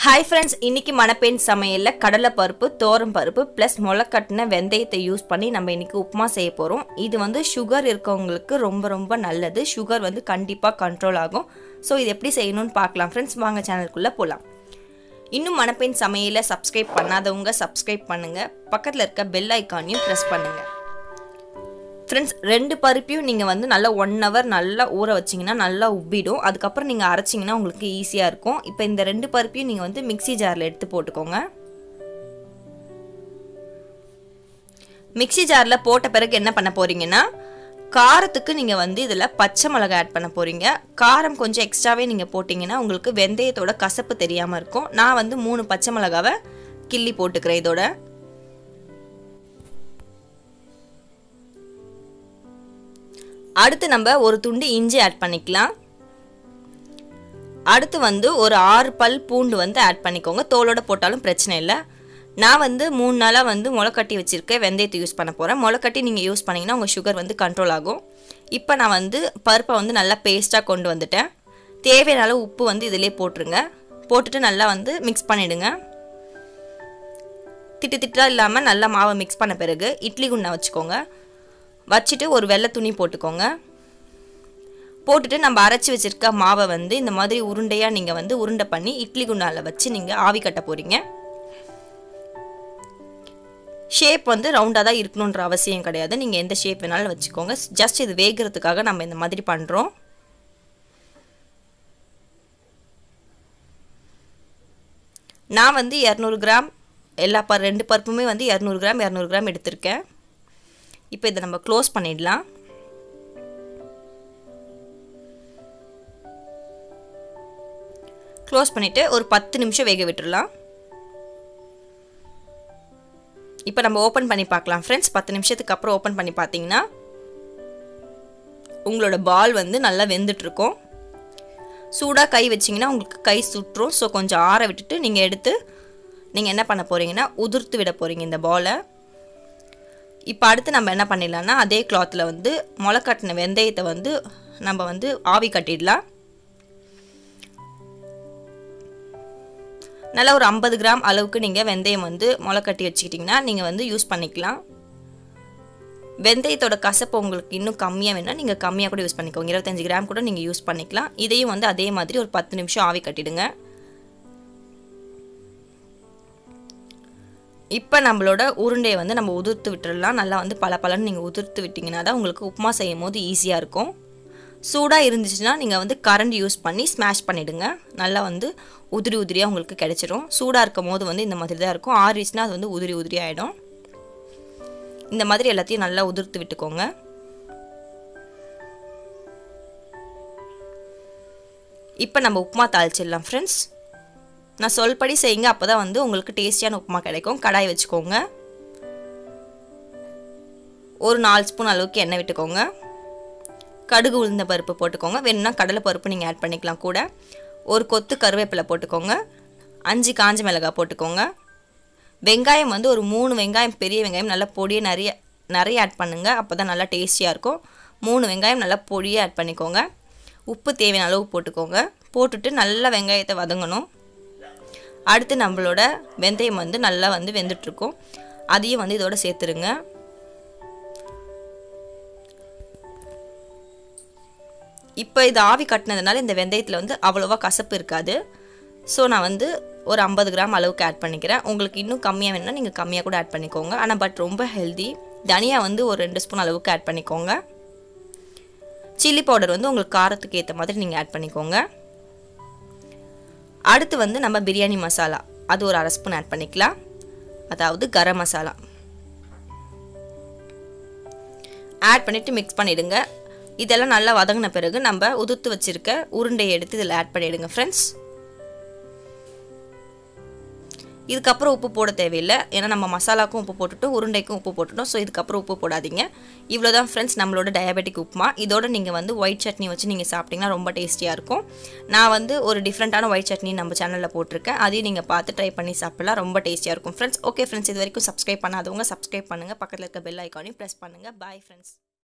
Hi friends, இன்னைக்கு மணப்பெண் சமையல்ல கடலை பருப்பு, தோரம் பருப்பு plus முளைக்கட்டின வெந்தயத்தை யூஸ் பண்ணி நம்ம இன்னைக்கு உப்புமா செய்ய போறோம். இது வந்து சுகர் இருக்கவங்களுக்கு ரொம்ப நல்லது. சுகர் வந்து கண்டிப்பா கண்ட்ரோல் ஆகும். சோ இது எப்படி செய்யணும்னு பார்க்கலாம் फ्रेंड्स. வாங்க சேனலுக்குள்ள போலாம். இன்னும் மணப்பெண் சமையலை subscribe பண்ணாதவங்க subscribe பண்ணுங்க. பக்கத்துல இருக்க bell ஐகானையும் press பண்ணுங்க. फ्रेंड्स ரெண்டு பருப்பையும் நீங்க வந்து நல்லா 1 hour நல்லா ஊற வச்சீங்கன்னா நல்லா உப்பிடும். அதுக்கு அப்புறம் நீங்க அரைச்சீங்கன்னா உங்களுக்கு ஈஸியா இருக்கும். இப்போ இந்த ரெண்டு பருப்பையும் நீங்க வந்து மிக்ஸி ஜார்ல எடுத்து போட்டுக்கோங்க. மிக்ஸி ஜார்ல போட்ட பிறகு என்ன பண்ண போறீங்கன்னா காரத்துக்கு நீங்க வந்து இதல பச்சை மிளகாய் ஆட் பண்ண போறீங்க. காரம் கொஞ்சம் எக்ஸ்ட்ராவே நீங்க போடிங்கனா உங்களுக்கு வெந்தயத்தோட கசப்பு தெரியாம இருக்கும். நான் வந்து 3 பச்சை மிளகாவை கிள்ளி போட்டுக்கிறேன் இதோட. அடுத்து நம்ம ஒரு துண்டு இஞ்சி ஆட் பண்ணிக்கலாம். அடுத்து வந்து ஒரு 6 பல் பூண்டு வந்து ஆட் பண்ணிக்கோங்க. தோலோட போட்டாலும் பிரச்சனை இல்ல. நான் வந்து 3 நாளா வந்து முளைக்கட்டி வச்சிருக்கேன். வெந்தயத்தை யூஸ் பண்ண போறேன். முளைக்கட்டி நீங்க யூஸ் பண்ணீங்கன்னா உங்க சுகர் வந்து கண்ட்ரோல் ஆகும். இப்போ நான் வந்து பருப்பை வந்து நல்லா பேஸ்டா கொண்டு வந்துட்டேன். தேவையான அளவு உப்பு வந்து இதிலே போட்டுருங்க. போட்டுட்டு நல்லா வந்து மிக்ஸ் பண்ணிடுங்க. திட்டா இல்லாம நல்லா மாவை மிக்ஸ் பண்ண பிறகு இட்லி குண்டா வச்சுக்கோங்க. வச்சிட்டு ஒரு வெள்ளை துணி போட்டுக்கோங்க. போட்டுட்டு நம்ம அரைச்சு வச்சிருக்க மாவை வந்து இந்த மாதிரி உருண்டையா நீங்க வந்து உருண்டை பண்ணி இட்லி குண்டால வச்சு நீங்க ஆவி கட்ட போறீங்க. ஷேப் வந்து ரவுண்டா தான் இருக்கணும்ன்ற அவசியம் கிடையாது. நீங்க எந்த ஷேப் வேணாலும் வச்சுக்கோங்க. ஜஸ்ட் இது வேகிறதுக்காக நம்ம இந்த மாதிரி பண்றோம். நான் வந்து 200 கிராம் எல்லா ரெண்டு பருப்புமே வந்து 200 கிராம் எடுத்துர்க்கேன். இப்போ இத நம்ம க்ளோஸ் பண்ணிடலாம். க்ளோஸ் பண்ணிட்டு ஒரு 10 நிமிஷம் வேக விட்டுறலாம். இப்போ நம்ம ஓபன் பண்ணி பார்க்கலாம் फ्रेंड्स. 10 நிமிஷத்துக்கு அப்புறம் ஓபன் பண்ணி பாத்தீங்கன்னா உங்களோட பால் வந்து நல்லா வெந்துட்டு இருக்கும். சூடா கை வச்சீங்கன்னா உங்களுக்கு கை சுற்றும். சோ கொஞ்சம் ஆற விட்டுட்டு நீங்க எடுத்து நீங்க என்ன பண்ண போறீங்கன்னா உதிர்த்து விட போறீங்க இந்த பாலை. இப்போ அடுத்து நம்ம என்ன பண்ணிடலாம்னா அதே கிளாத்ல வந்து முளைக்கட்டின வெந்தயத்தை வந்து நம்ம வந்து ஆவி கட்டிடலாம். நல்ல ஒரு 50 கிராம் அளவுக்கு நீங்க வெந்தயம் வந்து முளைக்கட்டி வச்சிட்டீங்கன்னா நீங்க வந்து யூஸ் பண்ணிக்கலாம். வெந்தயத்தோட கசப்பு உங்களுக்கு இன்னும் கம்மியா வேணா நீங்க கம்மியா கூட யூஸ் பண்ணிக்கோங்க. 25 கிராம் கூட நீங்க யூஸ் பண்ணிக்கலாம். இதையும் வந்து அதே மாதிரி ஒரு 10 நிமிஷம் ஆவி கட்டிடுங்க. இப்போ நம்மளோட உருண்டையை வந்து நம்ம உதிர்த்து விட்டுறலாம். நல்லா வந்து பலபலன்னு நீங்க உதிர்த்து விட்டீங்கன்னா தான் உங்களுக்கு உப்புமா செய்யும்போது ஈஸியா இருக்கும். சூடா இருந்துச்சுனா நீங்க வந்து கரண்டி யூஸ் பண்ணி ஸ்மாஷ் பண்ணிடுங்க. நல்லா வந்து உதிரியா உங்களுக்கு கிடைச்சிரும். சூடா இருக்கும்போது வந்து இந்த மாதிரி தான் இருக்கும். ஆறிச்சுனா அது வந்து உதிரி ஆயிடும். இந்த மாதிரி எல்லாத்தையும் நல்லா உதிர்த்து விட்டுக்கோங்க. இப்போ நம்ம உப்புமா தாளிச்சிடலாம் फ्रेंड्स. நான் சொல்படி செய்யுங்க. அப்பதான் வந்து உங்களுக்கு டேஸ்டியான உப்புமா கிடைக்கும். கடாய் வச்சுக்கோங்க. ஒரு 4 ஸ்பூன் அளவுக்கு எண்ணெய் விட்டுக்கோங்க. கடுகு உளுந்த பருப்பு போட்டுக்கோங்க. வேணும்னா கடலை பருப்பு நீங்க ஆட் பண்ணிக்கலாம் கூட. ஒரு கொத்து கருவேப்பிலை போட்டுக்கோங்க. 5 காஞ்ச மிளகாய் போட்டுக்கோங்க. வெங்காயம் வந்து ஒரு 3 வெங்காயம் பெரிய வெங்காயம் நல்லா பொடியா நிறைய ஆட் பண்ணுங்க. அப்பதான் நல்லா டேஸ்டியா இருக்கும். 3 வெங்காயம் நல்லா பொடியா ஆட் பண்ணிக்கோங்க. உப்பு தேவையான அளவு போட்டுக்கோங்க. போட்டுட்டு நல்லா வெங்காயத்தை வதங்கணும். அடுத்து நம்மளோட வெந்தயம் வந்து நல்லா வந்து வெந்துட்டு இருக்கும். அதையும் வந்து இதோட சேர்த்துருங்க. இப்போ இது ஆவி கட்டினதுனால இந்த வெந்தயத்துல வந்து அவ்வளவா கசப்பு இருக்காது. சோ நான் வந்து ஒரு 50 கிராம் அளவுக்கு ஆட் பண்ணிக்கிறேன். உங்களுக்கு இன்னும் கம்மியா வேணும்னா நீங்க கம்மியா கூட ஆட் பண்ணிக்கோங்க. ஆனா பட் ரொம்ப ஹெல்தி. தனியா வந்து ஒரு 2 ஸ்பூன் அளவுக்கு ஆட் பண்ணிக்கோங்க. சில்லி பவுடர் வந்து உங்களுக்கு காரத்துக்கு ஏத்த மாதிரி நீங்க ஆட் பண்ணிக்கோங்க. அடுத்து வந்து நம்ம பிரியாணி மசாலா அது ஒரு 1/2 ஸ்பூன் ஆட் பண்ணிக்கலாம். அதாவது கரம் மசாலா ஆட் பண்ணிட்டு மிக்ஸ் பண்ணிடுங்க. இதெல்லாம் நல்லா வதங்கின பிறகு நம்ம உதிர்த்து வச்சிருக்க உருண்டையை எடுத்து இதல ஆட் பண்ணிடுங்க फ्रेंड्स. இதுக்கு அப்புறம் உப்பு போட தேவையில்லை. ஏன்னா நம்ம மசாலாக்கும் உப்பு போட்டுட்டோம், உருண்டைக்கும் உப்பு போட்டுட்டோம். சோ இதுக்கு அப்புறம் உப்பு போடாதீங்க. இவ்வளவுதான் फ्रेंड्स நம்மளோட டயபெட்டிக் உப்புமா. இதோட நீங்க வந்து ஒயிட் சட்னி வச்சு நீங்க சாப்பிட்டீங்கன்னா ரொம்ப டேஸ்டியா இருக்கும். நான் வந்து ஒரு டிஃபரண்டான ஒயிட் சட்னி நம்ம சேனல்ல போட்டுருக்கேன். அதையும் நீங்க பார்த்து ட்ரை பண்ணி சாப்பிடலாம். ரொம்ப டேஸ்டியா இருக்கும் फ्रेंड्स. ஓகே फ्रेंड्स, இது வரைக்கும் subscribe பண்ணாதவங்க subscribe பண்ணுங்க. பக்கத்துல இருக்க bell ஐகானையும் press பண்ணுங்க. Bye friends.